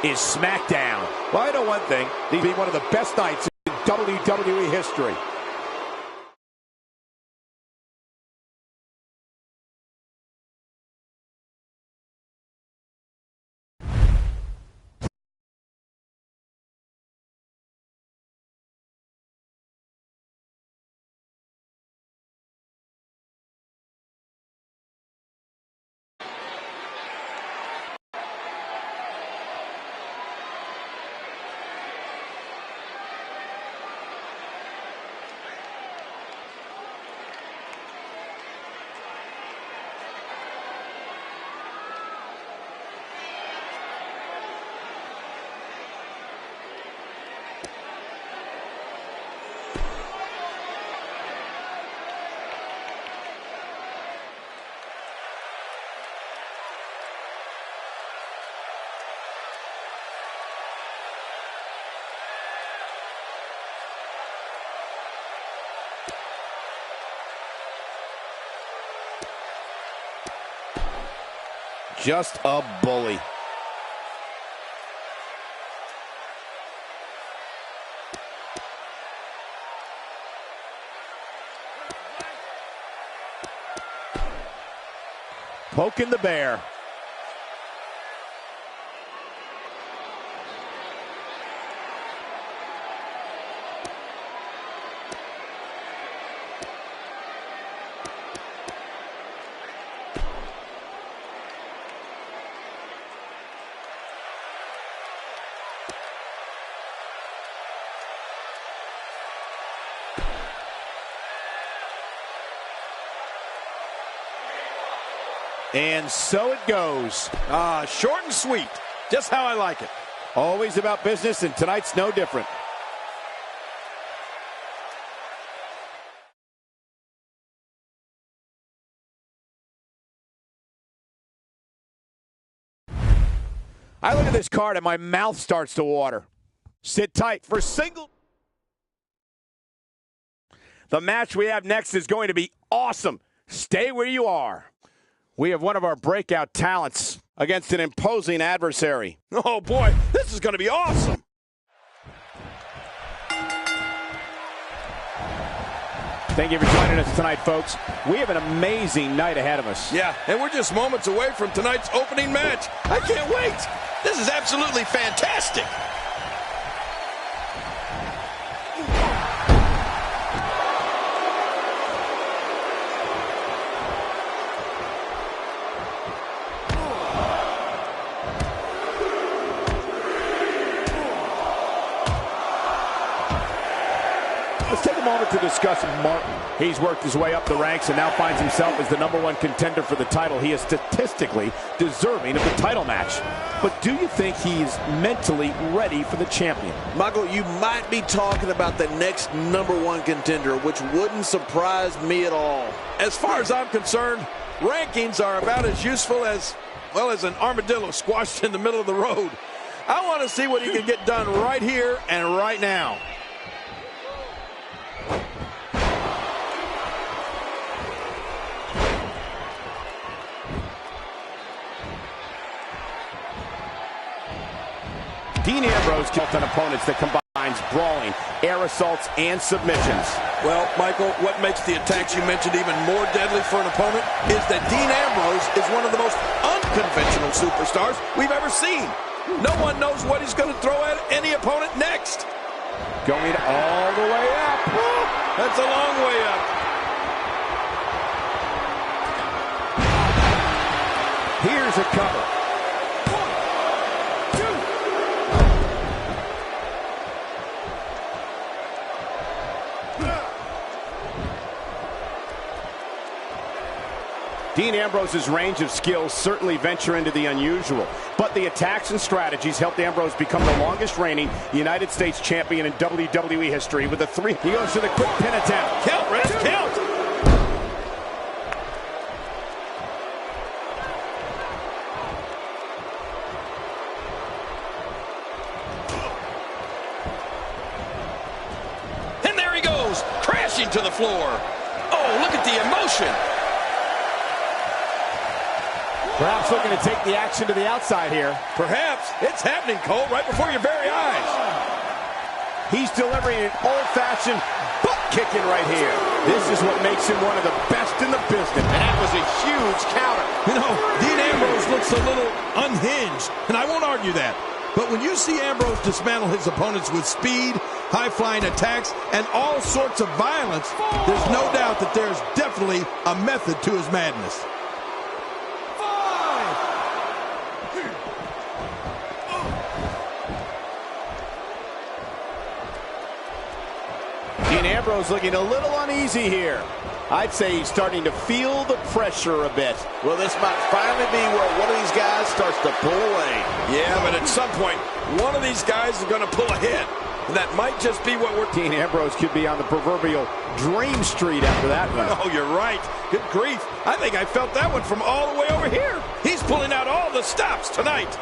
is SmackDown. Well, I know one thing. These will be one of the best nights in WWE history. Just a bully. Poking the bear. And so it goes. Short and sweet. Just how I like it. Always about business, and tonight's no different. I look at this card and my mouth starts to water. Sit tight for single. The match we have next is going to be awesome. Stay where you are. We have one of our breakout talents against an imposing adversary. Oh, boy, this is going to be awesome. Thank you for joining us tonight, folks. We have an amazing night ahead of us. Yeah, and we're just moments away from tonight's opening match. I can't wait. This is absolutely fantastic. Let's take a moment to discuss Martin. He's worked his way up the ranks and now finds himself as the #1 contender for the title. He is statistically deserving of the title match. But do you think he's mentally ready for the champion? Michael, you might be talking about the next #1 contender, which wouldn't surprise me at all. As far as I'm concerned, rankings are about as useful as, well, as an armadillo squashed in the middle of the road. I want to see what he can get done right here and right now. Dean Ambrose killed on opponents that combines brawling, air assaults, and submissions. Well, Michael, what makes the attacks you mentioned even more deadly for an opponent is that Dean Ambrose is one of the most unconventional superstars we've ever seen. No one knows what he's going to throw at any opponent next. Going all the way up. That's a long way up. Here's a cover. Dean Ambrose's range of skills certainly venture into the unusual, but the attacks and strategies helped Ambrose become the longest reigning United States champion in WWE history with a 3. He goes for the quick pin attempt. Count, Red, count! And there he goes, crashing to the floor. Oh, look at the emotion. Perhaps looking to take the action to the outside here. Perhaps. It's happening, Cole, right before your very eyes. He's delivering an old-fashioned butt kicking right here. This is what makes him one of the best in the business. And that was a huge counter. You know, Dean Ambrose looks a little unhinged, and I won't argue that. But when you see Ambrose dismantle his opponents with speed, high-flying attacks, and all sorts of violence, there's no doubt that there's definitely a method to his madness. Dean Ambrose looking a little uneasy here. I'd say he's starting to feel the pressure a bit. Well, this might finally be where one of these guys starts to pull away. Yeah, but at some point, one of these guys is going to pull ahead. And that might just be what we're... Dean Ambrose could be on the proverbial dream street after that one. Oh, you're right. Good grief. I think I felt that one from all the way over here. He's pulling out all the stops tonight.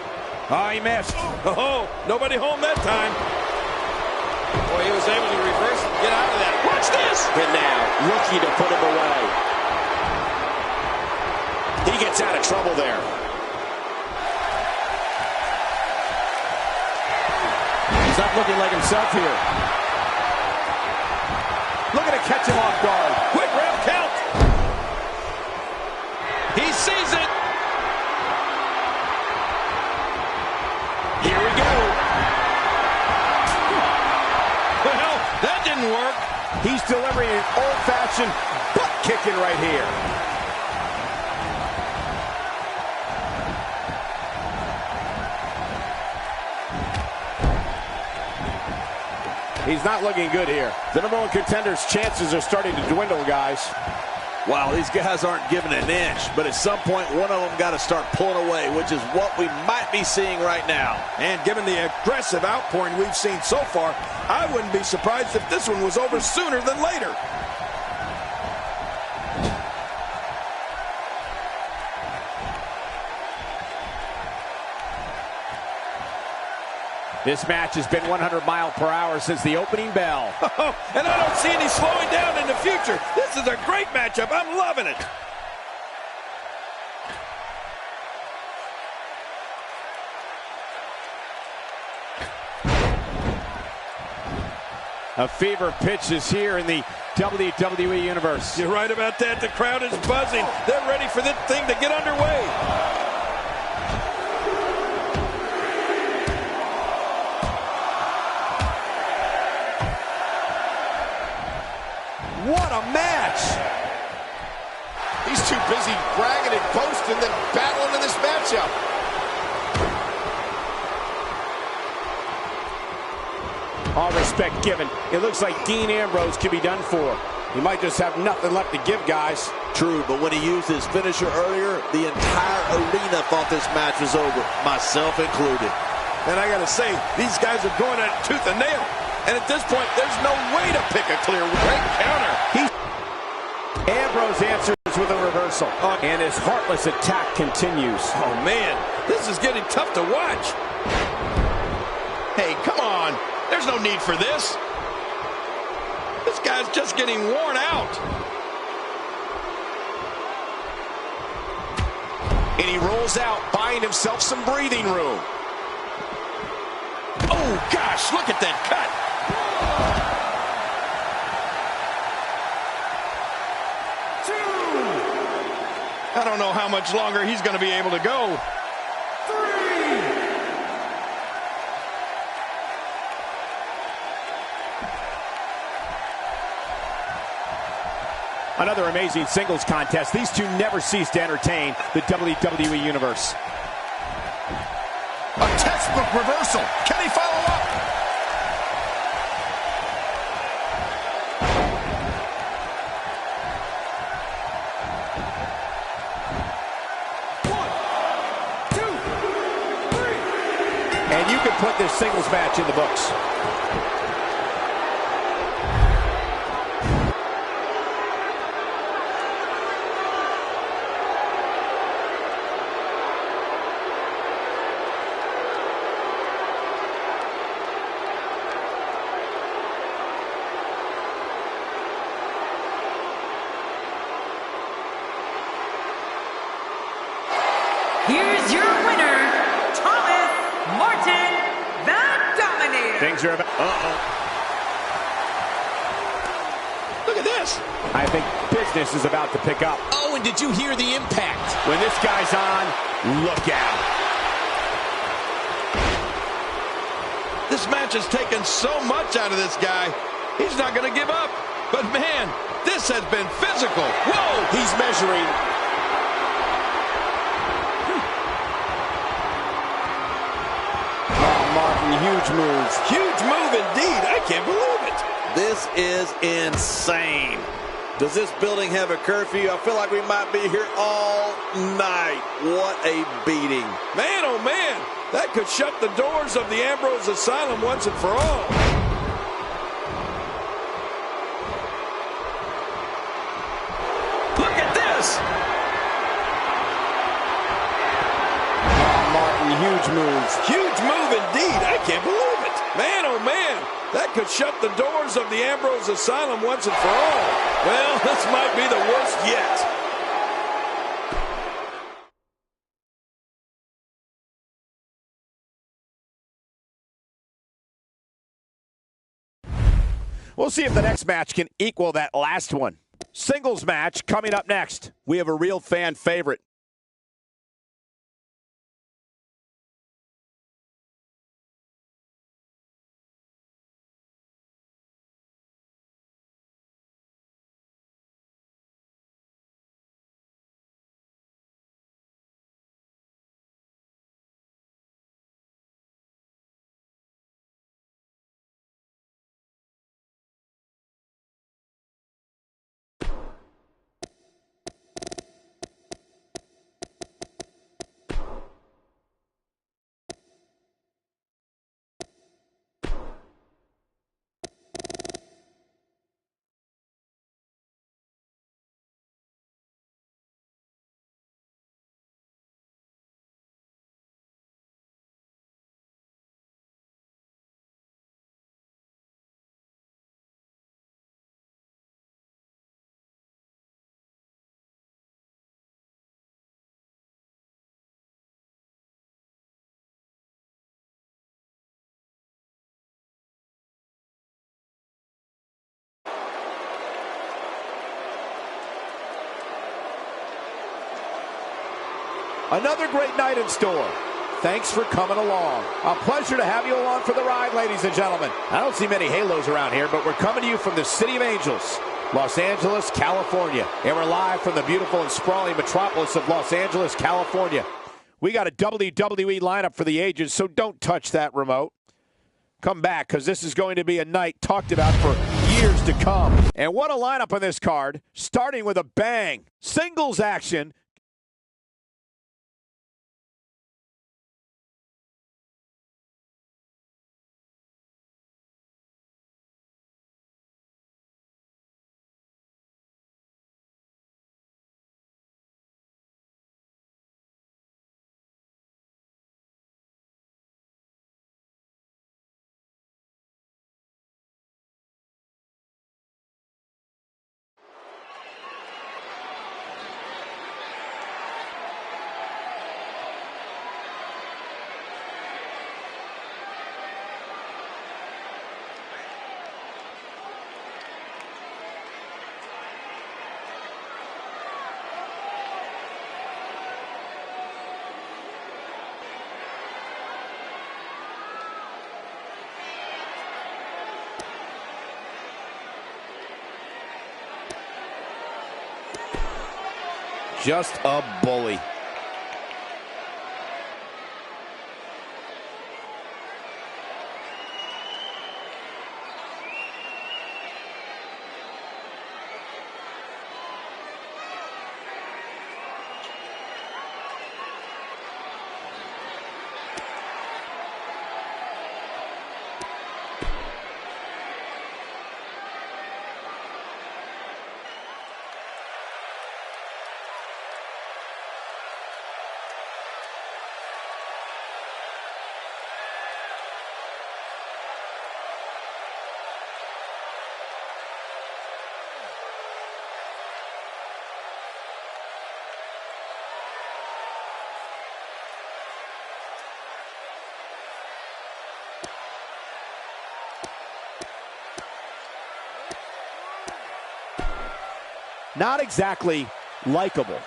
Oh, he missed. Oh, nobody home that time. Boy, he was able to reverse and get out of that. Watch this! And now, looking to put him away. He gets out of trouble there. He's not looking like himself here. Looking to catch him off guard. Quick ref count. He sees it. Here we go. Well, that didn't work. He's delivering an old-fashioned butt kicking right here. He's not looking good here. The number one contender's chances are starting to dwindle, guys. Wow, these guys aren't giving an inch, but at some point, one of them got to start pulling away, which is what we might be seeing right now. And given the aggressive outpouring we've seen so far, I wouldn't be surprised if this one was over sooner than later. This match has been 100 miles per hour since the opening bell. Oh, and I don't see any slowing down in the future. This is a great matchup. I'm loving it. A fever pitch is here in the WWE Universe. You're right about that. The crowd is buzzing. They're ready for this thing to get underway. What a match! He's too busy bragging and boasting than battling in this matchup. All respect given. It looks like Dean Ambrose can be done for. He might just have nothing left to give, guys. True, but when he used his finisher earlier, the entire arena thought this match was over, myself included. And I gotta say, these guys are going at it tooth and nail. And at this point, there's no way to pick a clear great counter. Ambrose answers with a reversal. And his heartless attack continues. Oh, man, this is getting tough to watch. Hey, come on. There's no need for this. This guy's just getting worn out. And he rolls out, buying himself some breathing room. Oh, gosh, look at that cut. I don't know how much longer he's going to be able to go. 3. Another amazing singles contest. These two never cease to entertain the WWE Universe. A textbook reversal. Can he follow up? And you can put this singles match in the books. Things are about... Look at this. I think business is about to pick up. Oh, and did you hear the impact? When this guy's on, look out. This match has taken so much out of this guy. He's not going to give up. But, man, this has been physical. Whoa! He's measuring. Oh, Martin, huge moves. Huge move indeed. I can't believe it. This is insane. Does this building have a curfew? I feel like we might be here all night. What a beating. Man, oh, man. That could shut the doors of the Ambrose Asylum once and for all. Look at this. Oh, Martin, huge moves. Huge move indeed. I can't believe it. Man, oh, man. That could shut the doors of the Ambrose Asylum once and for all. Well, this might be the worst yet. We'll see if the next match can equal that last one. Singles match coming up next. We have a real fan favorite. Another great night in store. Thanks for coming along. A pleasure to have you along for the ride, ladies and gentlemen. I don't see many halos around here, but we're coming to you from the City of Angels, Los Angeles, California. And we're live from the beautiful and sprawling metropolis of Los Angeles, California. We got a WWE lineup for the ages, so don't touch that remote. Come back, because this is going to be a night talked about for years to come. And what a lineup on this card, starting with a bang. Singles action. Just a bully. not exactly likable.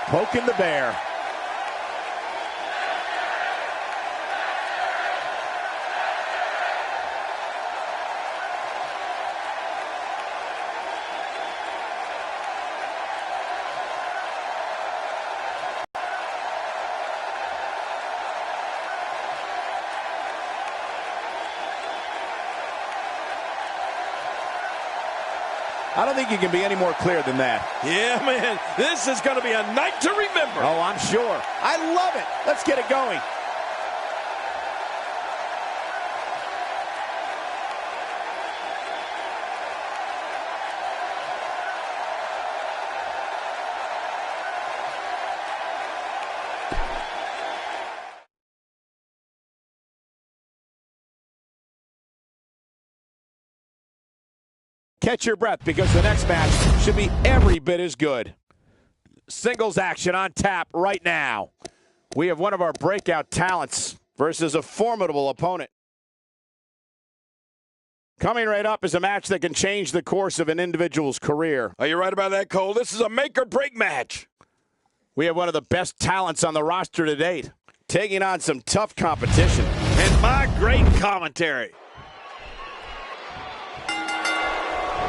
Poking the bear. I don't think you can be any more clear than that. Yeah, man, this is going to be a night to remember. Oh, I'm sure. I love it. Let's get it going. Catch your breath, because the next match should be every bit as good. Singles action on tap right now. We have one of our breakout talents versus a formidable opponent. Coming right up is a match that can change the course of an individual's career. Are you right about that, Cole? This is a make-or-break match. We have one of the best talents on the roster to date, taking on some tough competition. And my great commentary.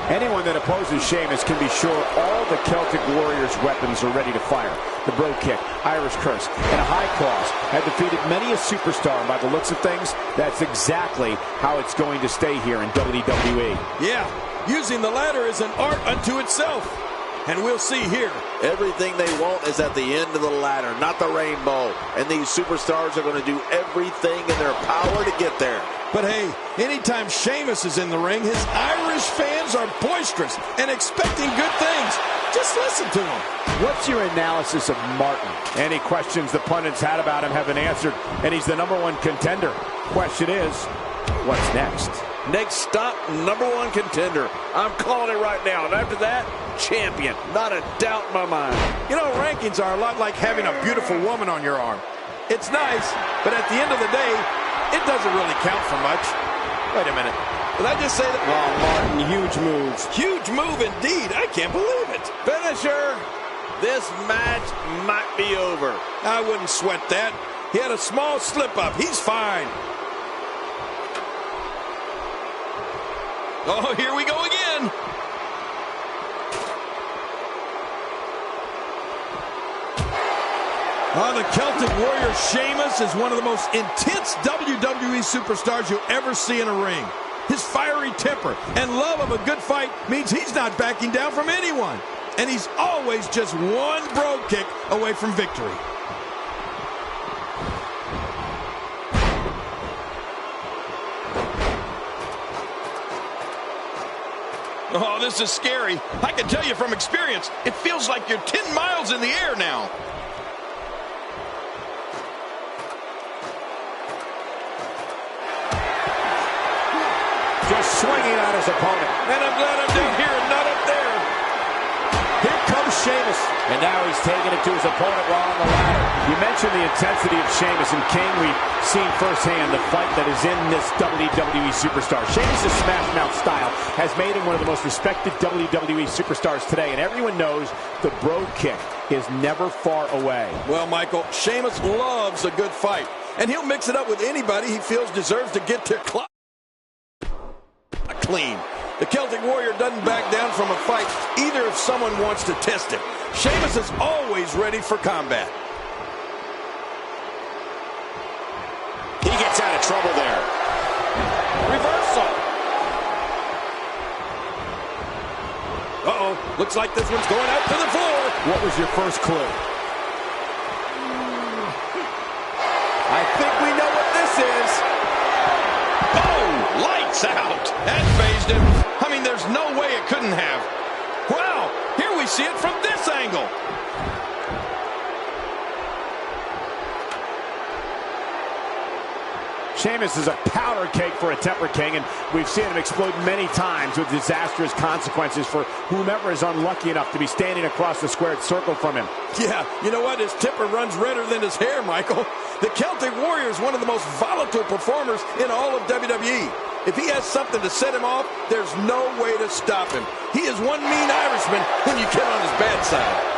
Anyone that opposes Sheamus can be sure all the Celtic Warriors' weapons are ready to fire. The bro kick, Irish curse, and a high cross have defeated many a superstar. And by the looks of things, that's exactly how it's going to stay here in WWE. Yeah, using the ladder is an art unto itself. And we'll see here. Everything they want is at the end of the ladder, not the rainbow. And these superstars are going to do everything in their power to get there. But hey, anytime Sheamus is in the ring, his Irish fans are boisterous and expecting good things. Just listen to him. What's your analysis of Martin? Any questions the pundits had about him have been answered, and he's the #1 contender. Question is, what's next? Next stop, #1 contender. I'm calling it right now. And after that, champion. Not a doubt in my mind. You know, rankings are a lot like having a beautiful woman on your arm. It's nice, but at the end of the day, it doesn't really count for much. Wait a minute. Did I just say that? Oh, Martin, huge moves. Huge move indeed. I can't believe it. Finisher. This match might be over. I wouldn't sweat that. He had a small slip-up. He's fine. Oh, here we go again. Oh, the Celtic Warrior Sheamus is one of the most intense WWE superstars you'll ever see in a ring. His fiery temper and love of a good fight means he's not backing down from anyone. And he's always just one bro kick away from victory. Oh, this is scary. I can tell you from experience, it feels like you're 10 miles in the air now. Just swinging on his opponent. And I'm glad I'm down here and not up there. Here comes Sheamus. And now he's taking it to his opponent while on the ladder. You mentioned the intensity of Sheamus, and King, we've seen firsthand the fight that is in this WWE superstar. Sheamus' smash mouth style has made him one of the most respected WWE superstars today, and everyone knows the bro kick is never far away. Well, Michael, Sheamus loves a good fight, and he'll mix it up with anybody he feels deserves to get to clean. The Celtic Warrior doesn't back down from a fight, either if someone wants to test him. Sheamus is always ready for combat. He gets out of trouble there. Reversal. Uh-oh, looks like this one's going out to the floor. What was your first clue? I think we know what this is. Oh, lights out. That phased him. I mean, there's no way it couldn't have. Wow, here we see it from this angle. Sheamus is a powder cake for a temper king, and we've seen him explode many times with disastrous consequences for whomever is unlucky enough to be standing across the squared circle from him. Yeah, you know what? His temper runs redder than his hair, Michael. The Celtic Warrior is one of the most volatile performers in all of WWE. If he has something to set him off, there's no way to stop him. He is one mean Irishman when you get on his bad side.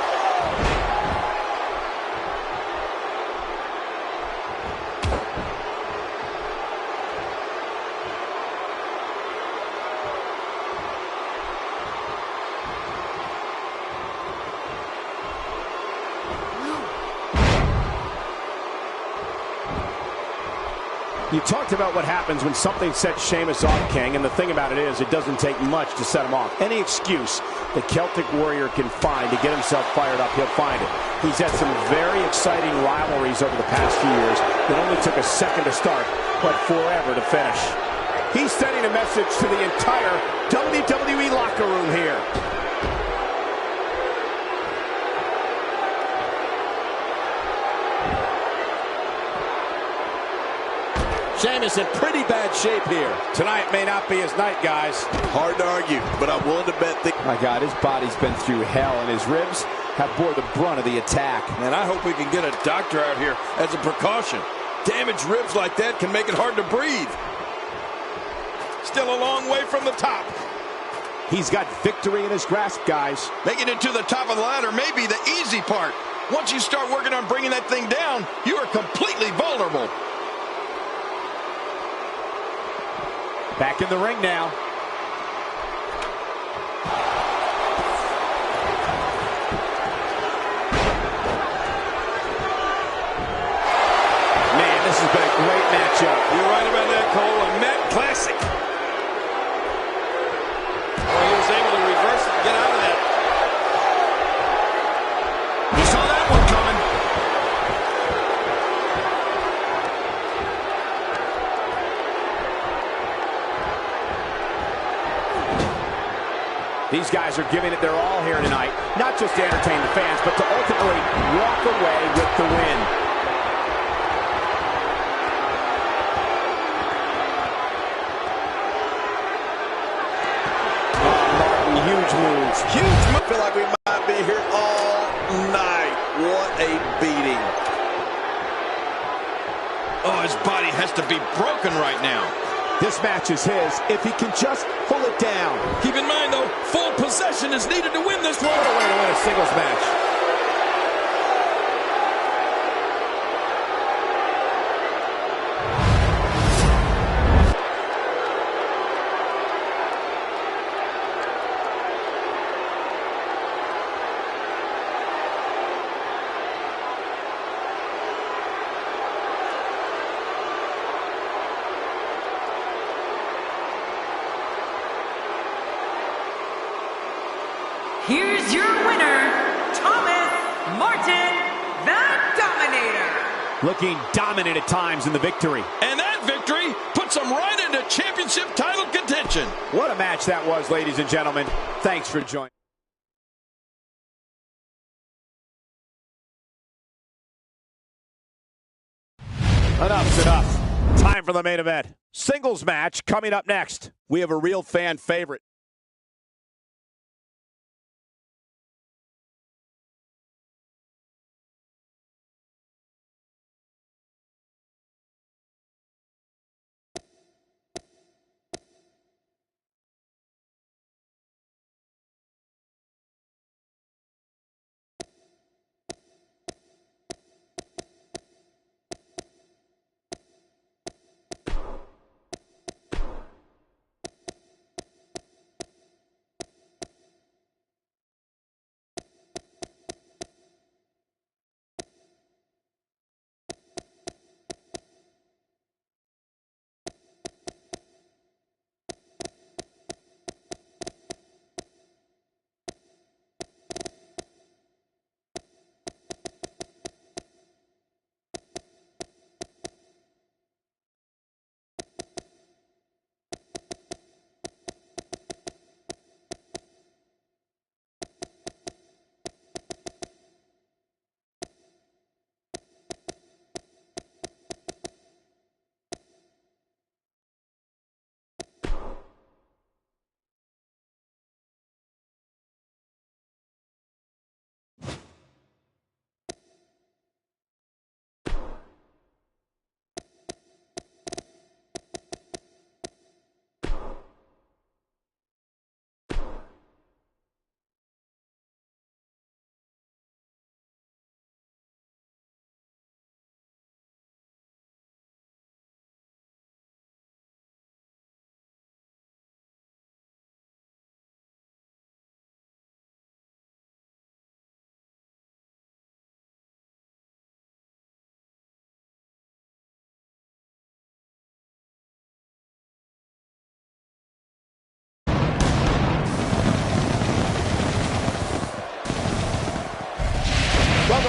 You talked about what happens when something sets Sheamus off, King, and the thing about it is it doesn't take much to set him off. Any excuse the Celtic Warrior can find to get himself fired up, he'll find it. He's had some very exciting rivalries over the past few years that only took a second to start, but forever to finish. He's sending a message to the entire WWE locker room here. Sheamus in pretty bad shape here. Tonight may not be his night, guys. Hard to argue, but I'm willing to bet that. My God, his body's been through hell, and his ribs have bore the brunt of the attack. And I hope we can get a doctor out here as a precaution. Damaged ribs like that can make it hard to breathe. Still a long way from the top. He's got victory in his grasp, guys. Making it to the top of the ladder may be the easy part. Once you start working on bringing that thing down, you are completely vulnerable. Back in the ring now. Man, this has been a great matchup. You're right about that, Cole. A Met classic. Well, he was able to reverse it and get out of that. You saw that one coming. These guys are giving it their all here tonight, not just to entertain the fans, but to ultimately walk away with the win. Oh, Martin, huge moves. Huge. I feel like we might be here all night. What a beating. Oh, his body has to be broken right now. This match is his if he can just pull it down. Keep in mind, though, full possession is needed to win this one. What a way to win a singles match. Here's your winner, Thomas Martin, the Dominator. Looking dominant at times in the victory. And that victory puts them right into championship title contention. What a match that was, ladies and gentlemen. Thanks for joining. Enough's enough. Time for the main event. Singles match coming up next. We have a real fan favorite.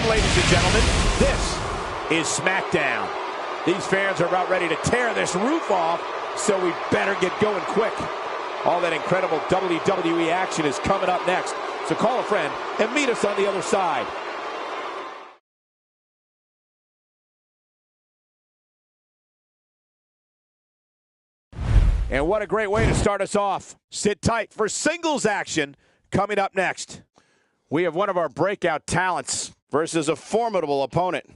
ladies and gentlemen, this is SmackDown. These fans are about ready to tear this roof off, so we better get going quick. All that incredible WWE action is coming up next. So call a friend and meet us on the other side. And what a great way to start us off. Sit tight for singles action coming up next. We have one of our breakout talents versus a formidable opponent.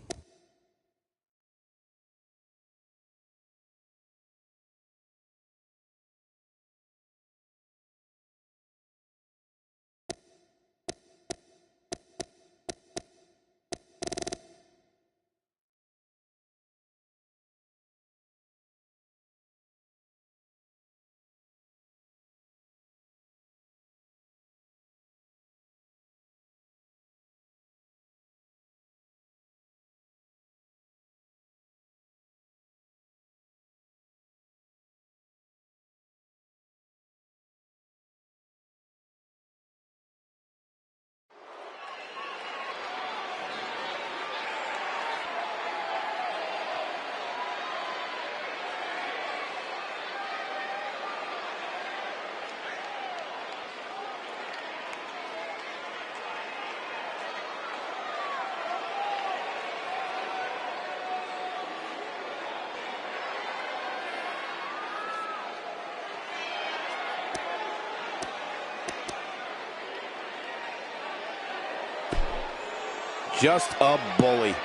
Just a bully.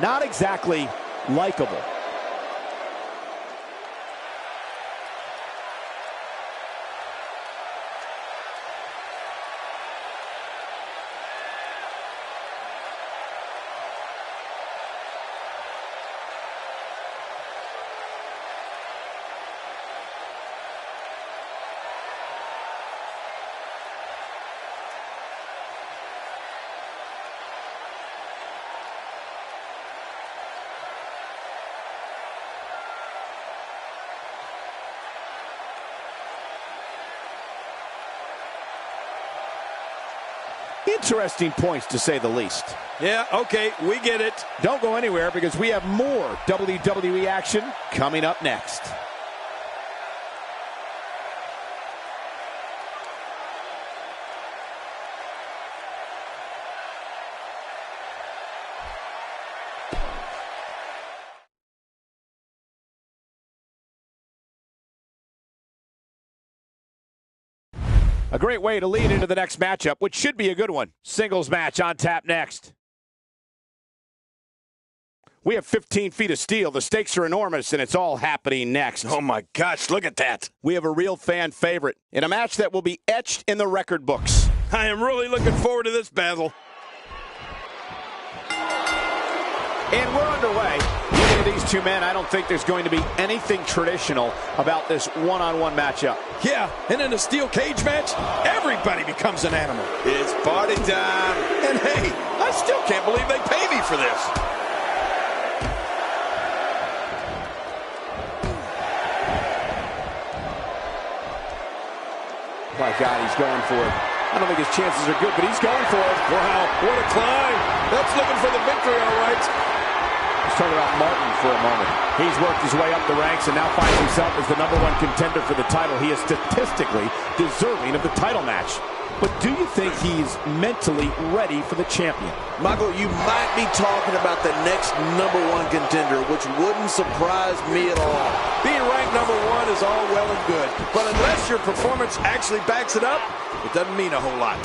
Not exactly likable. Interesting points, to say the least. Yeah, okay, we get it. Don't go anywhere, because we have more WWE action coming up next. A great way to lead into the next matchup, which should be a good one. Singles match on tap next. We have 15 feet of steel. The stakes are enormous, and it's all happening next. Oh, my gosh, look at that. We have a real fan favorite in a match that will be etched in the record books. I am really looking forward to this battle. And we're underway. Looking at these two men, I don't think there's going to be anything traditional about this one-on-one matchup. Yeah, and in a steel cage match, everybody becomes an animal. It's party time. And hey, I still can't believe they pay me for this. My God, he's going for it. I don't think his chances are good, but he's going for it. Wow, what a climb. That's looking for the victory, all right. Let's talk about Martin for a moment. He's worked his way up the ranks and now finds himself as the #1 contender for the title. He is statistically deserving of the title match. But do you think he's mentally ready for the champion? Michael, you might be talking about the next #1 contender, which wouldn't surprise me at all. Being ranked #1 is all well and good, but unless your performance actually backs it up, it doesn't mean a whole lot.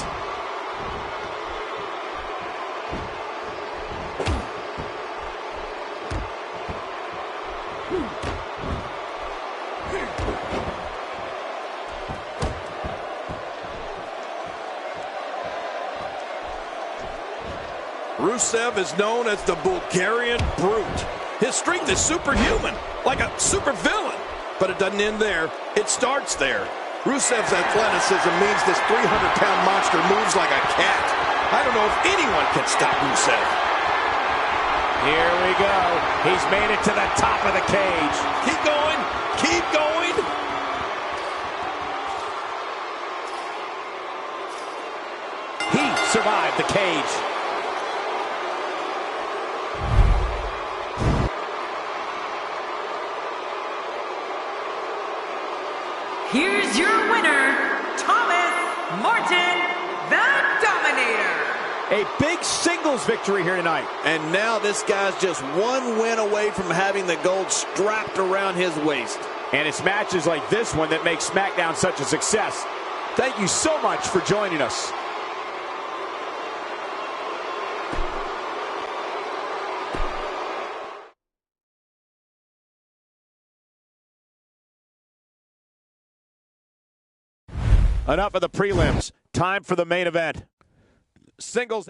Rusev is known as the Bulgarian Brute. His strength is superhuman, like a supervillain. But it doesn't end there. It starts there. Rusev's athleticism means this 300-pound monster moves like a cat. I don't know if anyone can stop Rusev. Here we go. He's made it to the top of the cage. Keep going. Keep going. He survived the cage. Here's your winner, Thomas Martin, the Dominator. A big singles victory here tonight. And now this guy's just one win away from having the gold strapped around his waist. And it's matches like this one that make SmackDown such a success. Thank you so much for joining us. Enough of the prelims. Time for the main event. Singles.